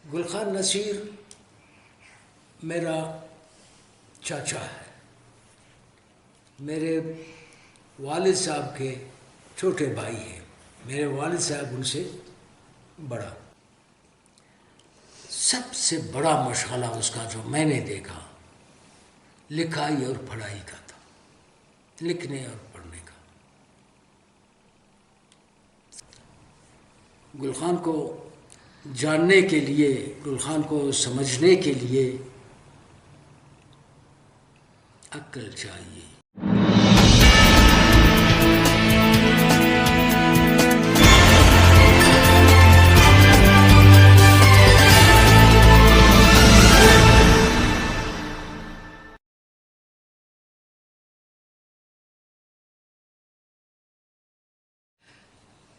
گلخان نصیر میرا چاچا ہے، میرے والد صاحب کے چھوٹے بھائی ہیں۔ میرے والد صاحب ان سے بڑا۔ سب سے بڑا مشغلہ اس کا جو میں نے دیکھا لکھائی اور پڑھائی کا تھا، لکھنے اور پڑھنے کا۔ گلخان کو جاننے کے لیے، گلخان کو سمجھنے کے لیے عقل چاہیے۔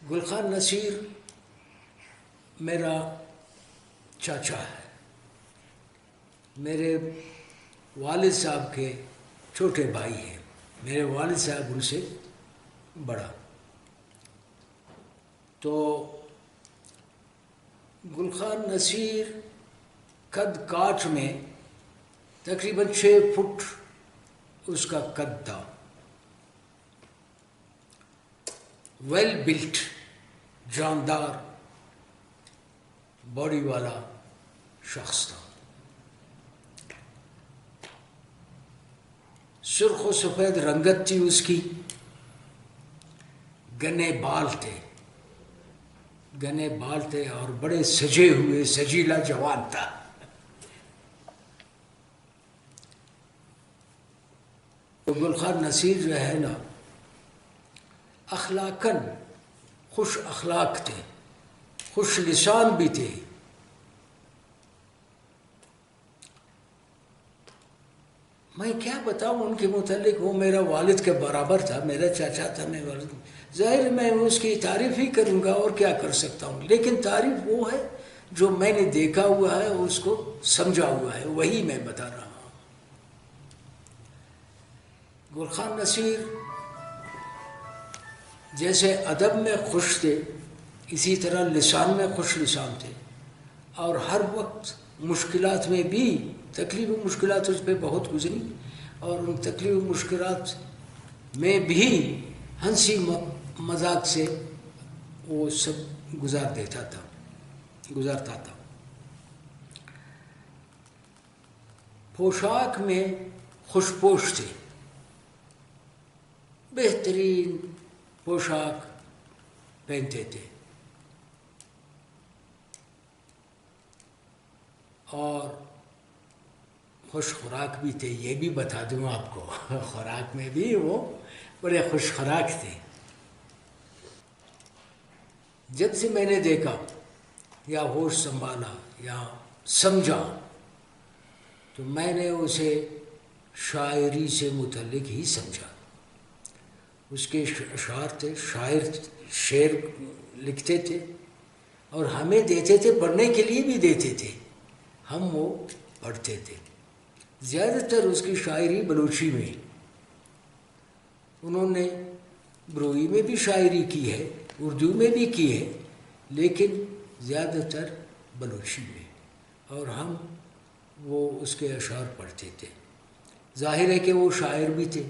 گلخان نصیر میرا چاچا ہے، میرے والد صاحب کے چھوٹے بھائی ہیں۔ میرے والد صاحب ان سے بڑا۔ تو گلخان نصیر قد کاٹ میں تقریباً 6 فٹ اس کا قد تھا، ویل بلٹ، جاندار باڈی والا شخص تھا۔ سرخ و سفید رنگت تھی اس کی، گنے بال تھے اور بڑے سجے ہوئے سجیلا جوان تھا۔ تو گلخان نصیر جو ہے نا، اخلاقاً خوش اخلاق تھے، خوش لسان بھی تھے۔ میں کیا بتاؤں ان کے متعلق، وہ میرا والد کے برابر تھا، میرا چاچا تھا، میرا والد۔ ظاہر میں اس کی تعریف ہی کروں گا اور کیا کر سکتا ہوں، لیکن تعریف وہ ہے جو میں نے دیکھا ہوا ہے، اس کو سمجھا ہوا ہے، وہی میں بتا رہا ہوں۔ گلخان نصیر جیسے ادب میں خوش تھے، اسی طرح لسان میں خوش لسان تھے، اور ہر وقت مشکلات میں بھی، تکلیف و مشکلات اس پہ بہت گزری، اور ان تکلیف و مشکلات میں بھی ہنسی مذاق سے وہ سب گزارتا تھا۔ پوشاک میں خوش پوش تھے، بہترین پوشاک پہنتے تھے، اور خوش خوراک بھی تھے۔ یہ بھی بتا دوں آپ کو، خوراک میں بھی وہ بڑے خوش خوراک تھے۔ جب سے میں نے دیکھا یا ہوش سنبھالا یا سمجھا، تو میں نے اسے شاعری سے متعلق ہی سمجھا۔ اس کے اشعار تھے، شعر لکھتے تھے اور ہمیں دیتے تھے، پڑھنے کے لیے بھی دیتے تھے، ہم وہ پڑھتے تھے۔ زیادہ تر اس کی شاعری بلوچی میں، انہوں نے بروئی میں بھی شاعری کی ہے، اردو میں بھی کی ہے، لیکن زیادہ تر بلوچی میں، اور ہم وہ اس کے اشعار پڑھتے تھے۔ ظاہر ہے کہ وہ شاعر بھی تھے۔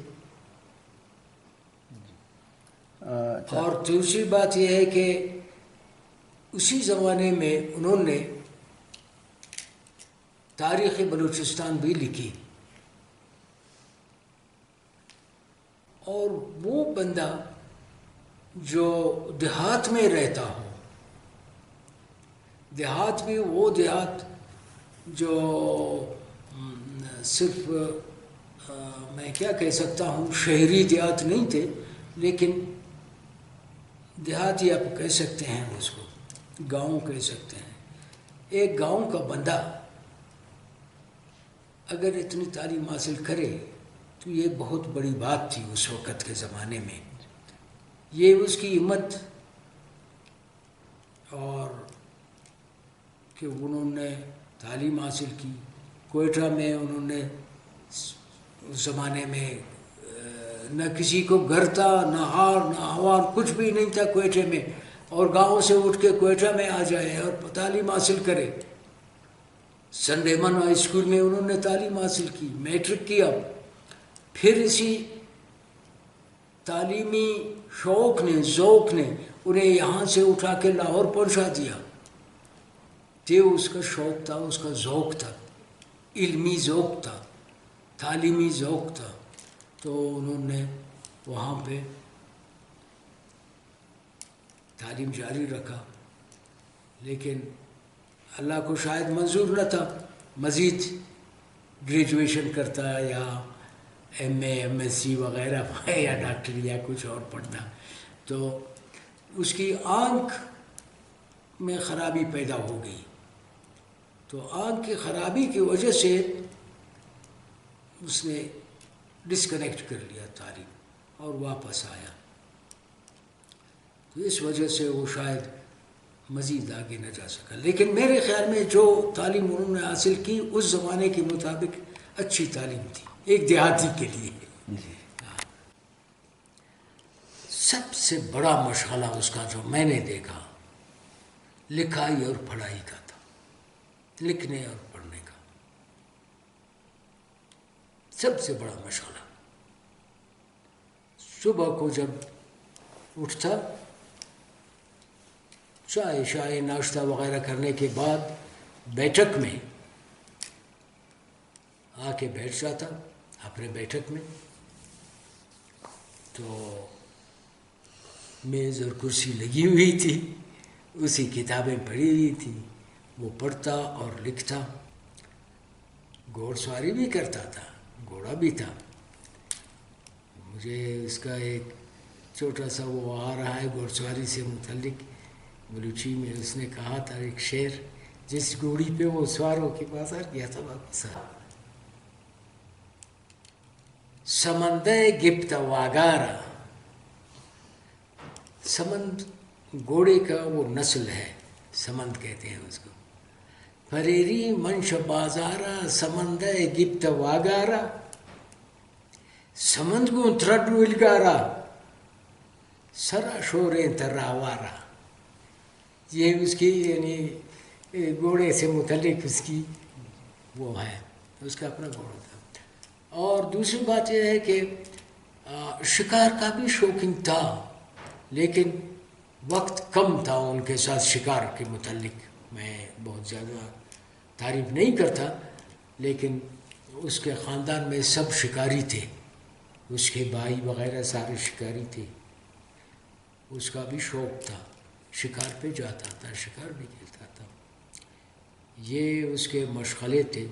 اور دوسری بات یہ ہے کہ اسی زمانے میں انہوں نے تاریخ بلوچستان بھی لکھی، اور وہ بندہ جو دیہات میں رہتا ہو، دیہات بھی وہ دیہات جو صرف میں کیا کہہ سکتا ہوں، شہری دیہات نہیں تھے، لیکن دیہاتی آپ کہہ سکتے ہیں، اس کو گاؤں کہہ سکتے ہیں۔ ایک گاؤں کا بندہ اگر اتنی تعلیم حاصل کرے تو یہ بہت بڑی بات تھی اس وقت کے زمانے میں۔ یہ اس کی ہمت، اور کہ انہوں نے تعلیم حاصل کی۔ کوئٹہ میں انہوں نے اس زمانے میں نہ کسی کو گھر تھا، نہ ہار نہ ہوار، کچھ بھی نہیں تھا کوئٹہ میں، اور گاؤں سے اٹھ کے کوئٹہ میں آ جائے اور تعلیم حاصل کرے۔ سن ریمن ہائی اسکول میں انہوں نے تعلیم حاصل کی، میٹرک کیا، پھر اسی تعلیمی شوق نے، ذوق نے انہیں یہاں سے اٹھا کے لاہور پہنچا دیا۔ یہ اس کا شوق تھا، اس کا ذوق تھا، علمی ذوق تھا، تعلیمی ذوق تھا، تو انہوں نے وہاں پہ تعلیم جاری رکھا، لیکن اللہ کو شاید منظور نہ تھا مزید گریجویشن کرتا یا M A M S C وغیرہ یا ڈاکٹری یا کچھ اور پڑھنا، تو اس کی آنکھ میں خرابی پیدا ہو گئی، تو آنکھ کی خرابی کی وجہ سے اس نے ڈسکنیکٹ کر لیا تعلیم اور واپس آیا، تو اس وجہ سے وہ شاید مزید آگے نہ جا سکا۔ لیکن میرے خیال میں جو تعلیم انہوں نے حاصل کی اس زمانے کے مطابق اچھی تعلیم تھی ایک دیہاتی کے لیے۔ سب سے بڑا مشغلہ اس کا جو میں نے دیکھا لکھائی اور پڑھائی کا تھا، لکھنے اور پڑھنے کا سب سے بڑا مشغلہ۔ صبح کو جب اٹھتا، چائے ناشتہ وغیرہ کرنے کے بعد بیٹھک میں آ کے بیٹھ جاتا اپنے بیٹھک میں، تو میز اور کرسی لگی ہوئی تھی، اسی کتابیں پڑھی ہوئی تھی، وہ پڑھتا اور لکھتا، گھوڑ سواری بھی کرتا تھا، گھوڑا بھی تھا۔ مجھے اس کا ایک چھوٹا سا وہ آ رہا ہے گھوڑ سواری سے متعلق، بلوچی میں اس نے کہا تھا ایک شعر، جس گھوڑی پہ وہ سوار ہو کے بازار گیا تھا واپس سمندے گپت واگارا، سمند گھوڑے کا وہ نسل ہے، سمند کہتے ہیں اس کو، پریری منش بازارا سمندے گپت واگارا سمند کو تھرڈ ویلگارا سرا شوریں تراوارا۔ یہ اس کی یعنی گھوڑے سے متعلق اس کی وہ ہے، اس کا اپنا گھوڑا تھا۔ اور دوسری بات یہ ہے کہ شکار کا بھی شوقین تھا، لیکن وقت کم تھا ان کے ساتھ شکار کے متعلق۔ میں بہت زیادہ تعریف نہیں کرتا، لیکن اس کے خاندان میں سب شکاری تھے، اس کے بھائی وغیرہ سارے شکاری تھے، اس کا بھی شوق تھا، شکار پہ جاتا تھا، شکار بھی کھیلتا تھا، یہ اس کے مشغلے تھے۔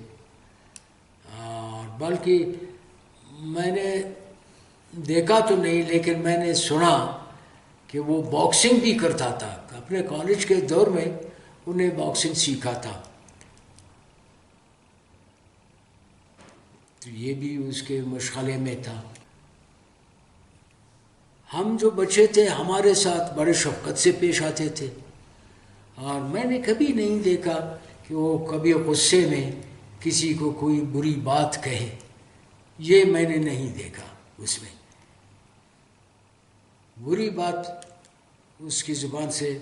اور بلکہ میں نے دیکھا تو نہیں، لیکن میں نے سنا کہ وہ باکسنگ بھی کرتا تھا، اپنے کالج کے دور میں انہیں باکسنگ سیکھا تھا، تو یہ بھی اس کے مشغلے میں تھا۔ ہم جو بچے تھے ہمارے ساتھ بڑے شفقت سے پیش آتے تھے، اور میں نے کبھی نہیں دیکھا کہ وہ کبھی غصے میں کسی کو کوئی بری بات کہے، یہ میں نے نہیں دیکھا، اس میں بری بات اس کی زبان سے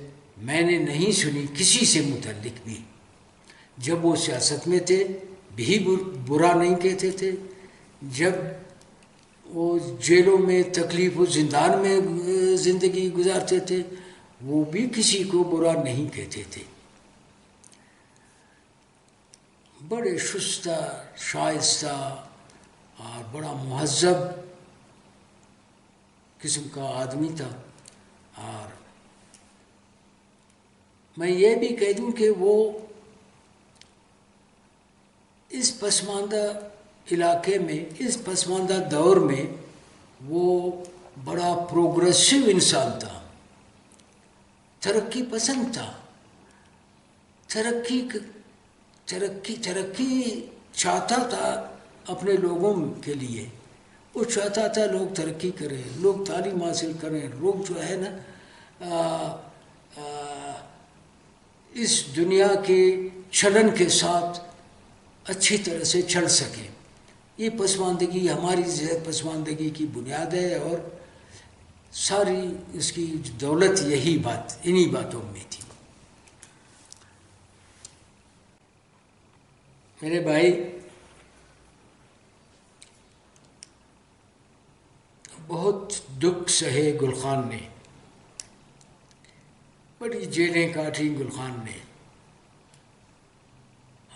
میں نے نہیں سنی کسی سے متعلق بھی۔ جب وہ سیاست میں تھے بھی برا نہیں کہتے تھے، جب وہ جیلوں میں تکلیف و زندان میں زندگی گزارتے تھے وہ بھی کسی کو برا نہیں کہتے تھے، بڑے شستہ شائستہ اور بڑا مہذب قسم کا آدمی تھا۔ اور میں یہ بھی کہہ دوں کہ وہ اس پسماندہ علاقے میں، اس پسماندہ دور میں وہ بڑا پروگریسو انسان تھا، ترقی پسند تھا، ترقی چاہتا تھا اپنے لوگوں کے لیے، وہ چاہتا تھا لوگ ترقی کریں، لوگ تعلیم حاصل کریں، لوگ جو ہے نا اس دنیا کے چلن کے ساتھ اچھی طرح سے چل سکیں۔ یہ پسماندگی ہماری پسماندگی کی بنیاد ہے، اور ساری اس کی دولت یہی انہی باتوں میں تھی۔ میرے بھائی، بہت دکھ سہے گل خان نے، بڑی جیلیں کاٹی گل خان نے،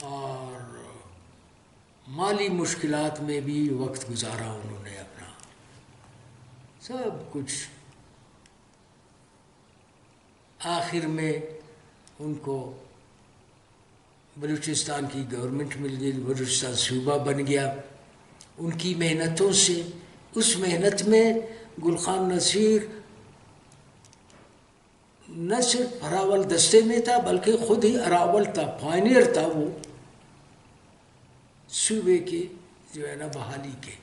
اور مالی مشکلات میں بھی وقت گزارا انہوں نے اپنا، سب کچھ۔ آخر میں ان کو بلوچستان کی گورنمنٹ مل گئی، بلوچستان صوبہ بن گیا ان کی محنتوں سے۔ اس محنت میں گل خان نصیر نہ صرف اراول دستے میں تھا بلکہ خود ہی اراول تھا، پائنیئر تھا وہ صوبے کے جو ہے نا بحالی کے۔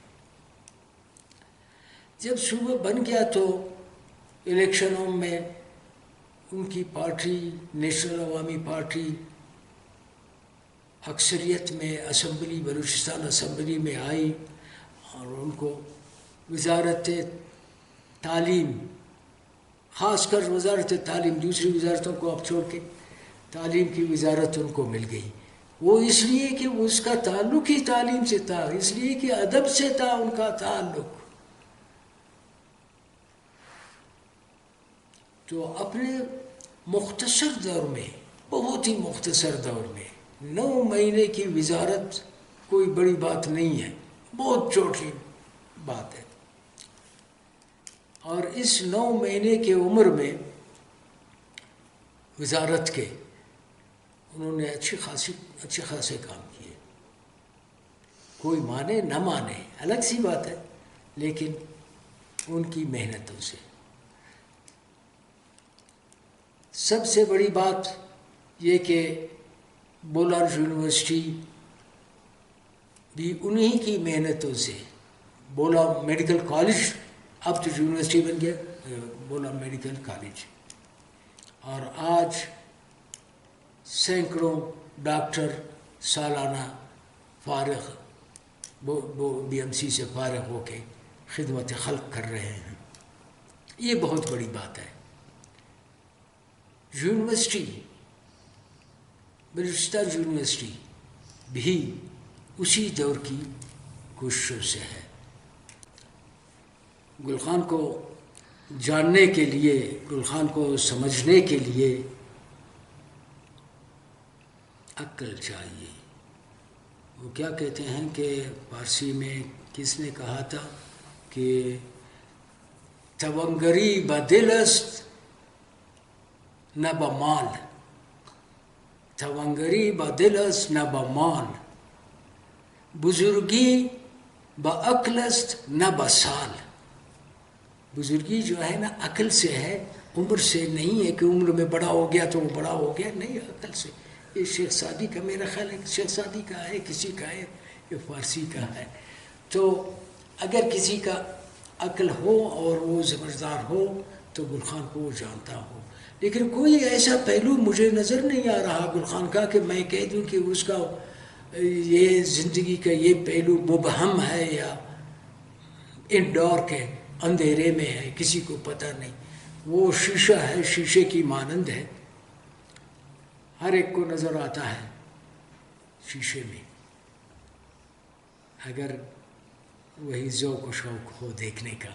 جب صوبہ بن گیا تو الیکشنوں میں ان کی پارٹی نیشنل عوامی پارٹی اکثریت میں اسمبلی، بلوچستان اسمبلی میں آئی، اور ان کو وزارت تعلیم، خاص کر وزارت تعلیم، دوسری وزارتوں کو اب چھوڑ کے تعلیم کی وزارت ان کو مل گئی۔ وہ اس لیے کہ اس کا تعلق ہی تعلیم سے تھا، اس لیے کہ ادب سے تھا ان کا تعلق۔ تو اپنے مختصر دور میں، بہت ہی مختصر دور میں 9 مہینے کی وزارت کوئی بڑی بات نہیں ہے، بہت چھوٹی بات ہے، اور اس 9 مہینے کے عمر میں وزارت کے انہوں نے اچھے خاصے کام کیے۔ کوئی مانے نہ مانے الگ سی بات ہے، لیکن ان کی محنتوں سے۔ سب سے بڑی بات یہ کہ بولار یونیورسٹی بھی انہی کی محنتوں سے، بولا میڈیکل کالج اب تو یونیورسٹی بن گیا، بولا میڈیکل کالج، اور آج سینکڑوں ڈاکٹر سالانہ فارغ بی ایم سی سے فارغ ہو کے خدمت خلق کر رہے ہیں۔ یہ بہت بڑی بات ہے۔ یونیورسٹی، بلوچستان یونیورسٹی بھی اسی دور کی کوششوں سے ہے۔ گل خان کو جاننے کے لیے، گل خان کو سمجھنے کے لیے عقل چاہیے۔ وہ کیا کہتے ہیں کہ فارسی میں کس نے کہا تھا کہ توانگری با دل است نہ با مال، توانگری با دل است نہ با مال، بزرگی با عقل است نہ با سال۔ بزرگی جو ہے نا عقل سے ہے، عمر سے نہیں ہے کہ عمر میں بڑا ہو گیا تو وہ بڑا ہو گیا، نہیں، عقل سے۔ یہ شیخ سعدی کا میرا خیال ہے، شیخ سعدی کا ہے، کسی کا ہے، یہ فارسی کا ہے۔ تو اگر کسی کا عقل ہو اور وہ سمجھدار ہو تو گل خان کو وہ جانتا ہو، لیکن کوئی ایسا پہلو مجھے نظر نہیں آ رہا گل خان کا کہ میں کہہ دوں کہ اس کا یہ زندگی کا یہ پہلو مبہم ہے یا انڈور کے اندھیرے میں ہے، کسی کو پتہ نہیں۔ وہ شیشہ ہے، شیشے کی مانند ہے، ہر ایک کو نظر آتا ہے شیشے میں، اگر وہی ذوق و شوق ہو دیکھنے کا۔